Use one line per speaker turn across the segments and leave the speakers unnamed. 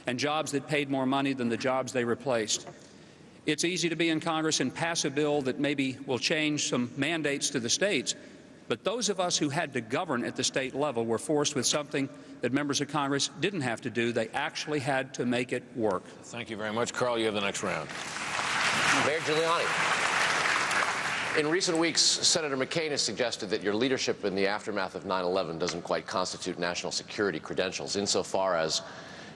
and jobs that paid more money than the jobs they replaced. It's easy to be in Congress and pass a bill that maybe will change some mandates to the states, but those of us who had to govern at the state level were forced with something that members of Congress didn't have to do. They actually had to make it work.
Thank you very much. Carl, you have the next round.
Mayor Giuliani. In recent weeks, Senator McCain has suggested that your leadership in the aftermath of 9/11 doesn't quite constitute national security credentials, insofar as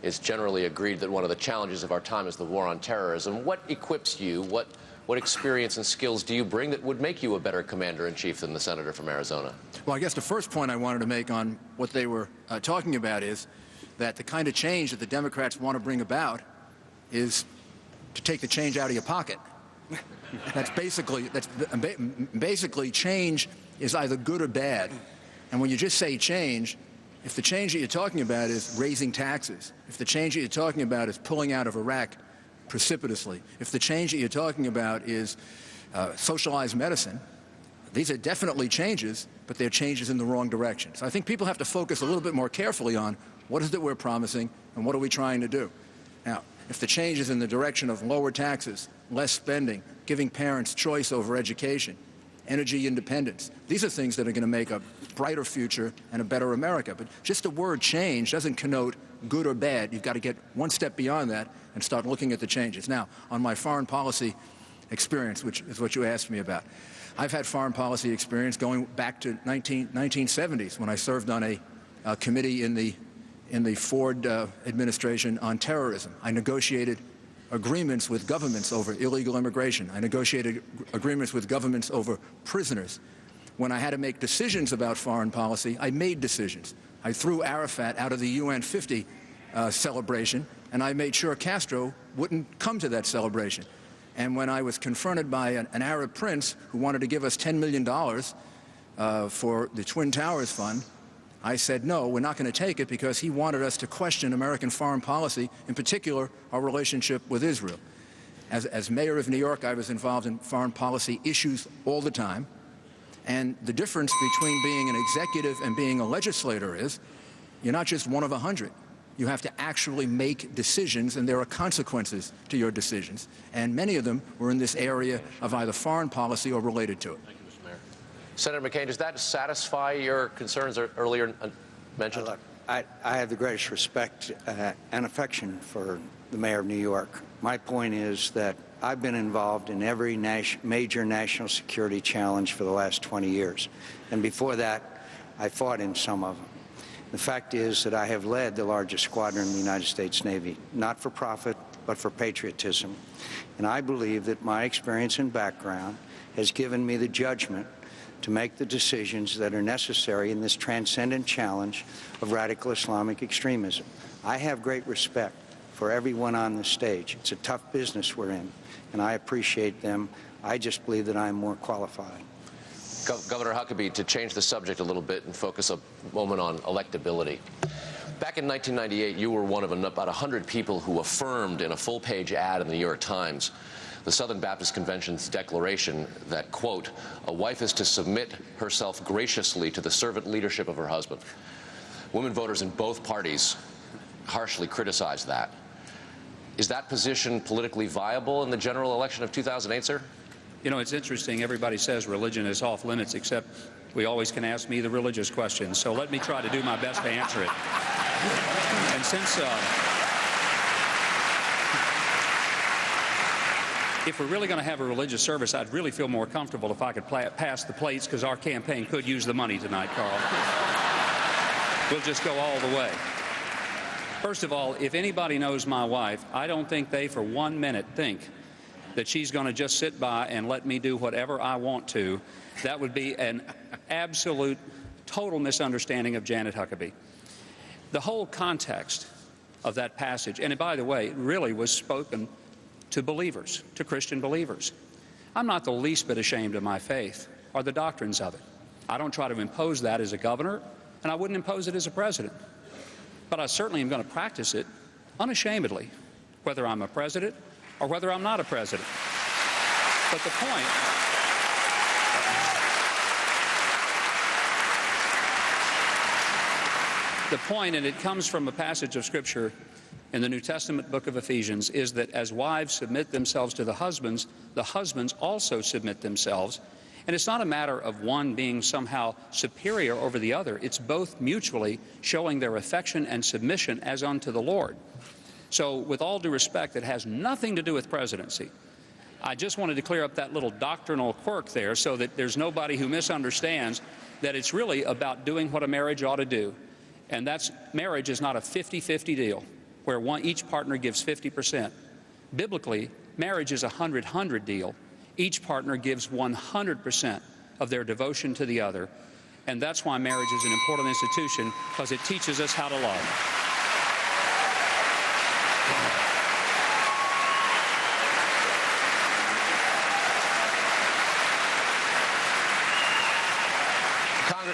it's generally agreed that one of the challenges of our time is the war on terrorism. What equips you? What experience and skills do you bring that would make you a better commander-in-chief than the senator from Arizona?
Well, I guess the first point I wanted to make on what they were talking about is that the kind of change that the Democrats want to bring about is to take the change out of your pocket. That's basically change is either good or bad. And when you just say change, if the change that you're talking about is raising taxes, if the change that you're talking about is pulling out of Iraq precipitously, if the change that you're talking about is socialized medicine, these are definitely changes, but they're changes in the wrong direction. So I think people have to focus a little bit more carefully on what is it we're promising and what are we trying to do. Now, if the change is in the direction of lower taxes, less spending, giving parents choice over education, energy independence, these are things that are going to make a brighter future and a better America. But just the word change doesn't connote good or bad. You've got to get one step beyond that and start looking at the changes. Now, on my foreign policy experience, which is what you asked me about, I've had foreign policy experience going back to 1970s when I served on a committee in the Ford administration on terrorism. I negotiated agreements with governments over illegal immigration. I negotiated agreements with governments over prisoners. When I had to make decisions about foreign policy, I made decisions. I threw Arafat out of the UN 50 celebration, and I made sure Castro wouldn't come to that celebration. And when I was confronted by an Arab prince who wanted to give us $10 million for the Twin Towers Fund, I said, no, we're not going to take it, because he wanted us to question American foreign policy, in particular our relationship with Israel. As mayor of New York, I was involved in foreign policy issues all the time. And the difference between being an executive and being a legislator is you're not just one of 100. You have to actually make decisions, and there are consequences to your decisions. And many of them were in this area of either foreign policy or related to it.
Thank you, Mr. Mayor. Senator McCain, does that satisfy your concerns earlier mentioned?
Look, I have the greatest respect and affection for the mayor of New York. My point is that I've been involved in every major national security challenge for the last 20 years. And before that, I fought in some of them. The fact is that I have led the largest squadron in the United States Navy, not for profit, but for patriotism. And I believe that my experience and background has given me the judgment to make the decisions that are necessary in this transcendent challenge of radical Islamic extremism. I have great respect for everyone on the stage. It's a tough business we're in, and I appreciate them. I just believe that I'm more qualified.
Governor Huckabee, to change the subject a little bit and focus a moment on electability. Back in 1998, you were one of about 100 people who affirmed in a full-page ad in the New York Times the Southern Baptist Convention's declaration that, quote, a wife is to submit herself graciously to the servant leadership of her husband. Women voters in both parties harshly criticized that. Is that position politically viable in the general election of 2008, sir?
You know, it's interesting. Everybody says religion is off limits, except we always can ask me the religious questions. So let me try to do my best to answer it. And since if we're really going to have a religious service, I'd really feel more comfortable if I could pass the plates, because our campaign could use the money tonight, Carl. We'll just go all the way. First of all, if anybody knows my wife, I don't think they for 1 minute think that she's going to just sit by and let me do whatever I want to. That would be an absolute, total misunderstanding of Janet Huckabee. The whole context of that passage, and by the way, it really was spoken to believers, to Christian believers. I'm not the least bit ashamed of my faith or the doctrines of it. I don't try to impose that as a governor, and I wouldn't impose it as a president. But I certainly am going to practice it unashamedly, whether I'm a president or whether I'm not a president. But the point, and it comes from a passage of Scripture in the New Testament book of Ephesians is that as wives submit themselves to the husbands also submit themselves. And it's not a matter of one being somehow superior over the other. It's both mutually showing their affection and submission as unto the Lord. So with all due respect, it has nothing to do with presidency. I just wanted to clear up that little doctrinal quirk there so that there's nobody who misunderstands that it's really about doing what a marriage ought to do. And marriage is not a 50-50 deal where each partner gives 50%. Biblically, marriage is a 100-100 deal. Each partner gives 100% of their devotion to the other. And that's why marriage is an important institution, because it teaches us how to love.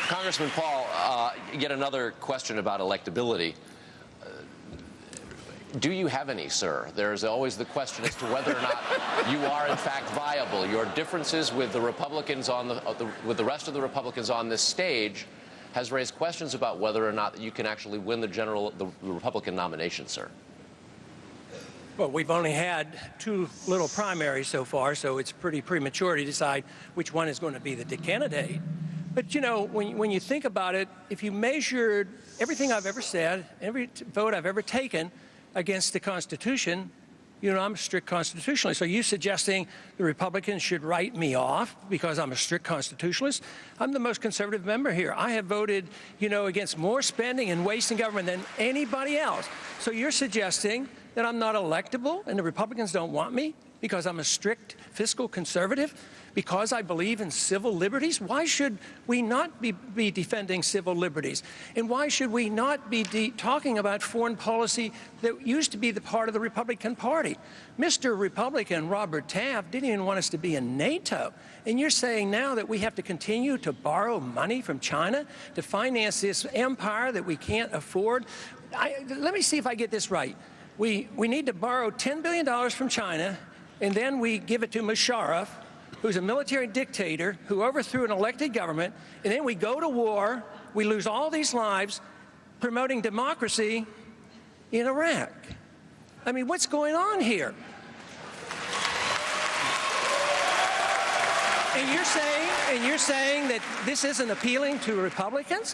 Congressman Paul, yet another question about electability. Do you have any, sir? There's always the question as to whether or not you are, in fact, viable. Your differences with the Republicans with the rest of the Republicans on this stage has raised questions about whether or not you can actually win the Republican nomination, sir.
Well, we've only had 2 little primaries so far, so it's pretty premature to decide which one is going to be the candidate. But, you know, when you think about it, if you measured everything I've ever said, every vote I've ever taken against the Constitution, you know, I'm a strict constitutionalist. Are you suggesting the Republicans should write me off because I'm a strict constitutionalist? I'm the most conservative member here. I have voted, you know, against more spending and waste in government than anybody else. So you're suggesting that I'm not electable and the Republicans don't want me because I'm a strict fiscal conservative? Because I believe in civil liberties? Why should we not be defending civil liberties? And why should we not be talking about foreign policy that used to be the part of the Republican Party? Mr. Republican Robert Taft didn't even want us to be in NATO. And you're saying now that we have to continue to borrow money from China to finance this empire that we can't afford? Let me see if I get this right. We need to borrow $10 billion from China, and then we give it to Musharraf, who's a military dictator who overthrew an elected government, and then we go to war, we lose all these lives promoting democracy in Iraq. I mean, what's going on here? And you're saying that this isn't appealing to Republicans?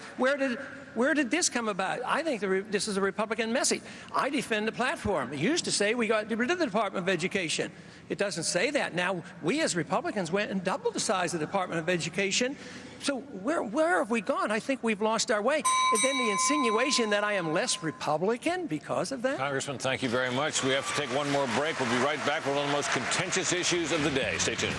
Where did this come about? I think this is a Republican message. I defend the platform. It used to say we got rid of the Department of Education. It doesn't say that. Now, we as Republicans went and doubled the size of the Department of Education. So where have we gone? I think we've lost our way. And then the insinuation that I am less Republican because of that?
Congressman, thank you very much. We have to take one more break. We'll be right back with one of the most contentious issues of the day. Stay tuned.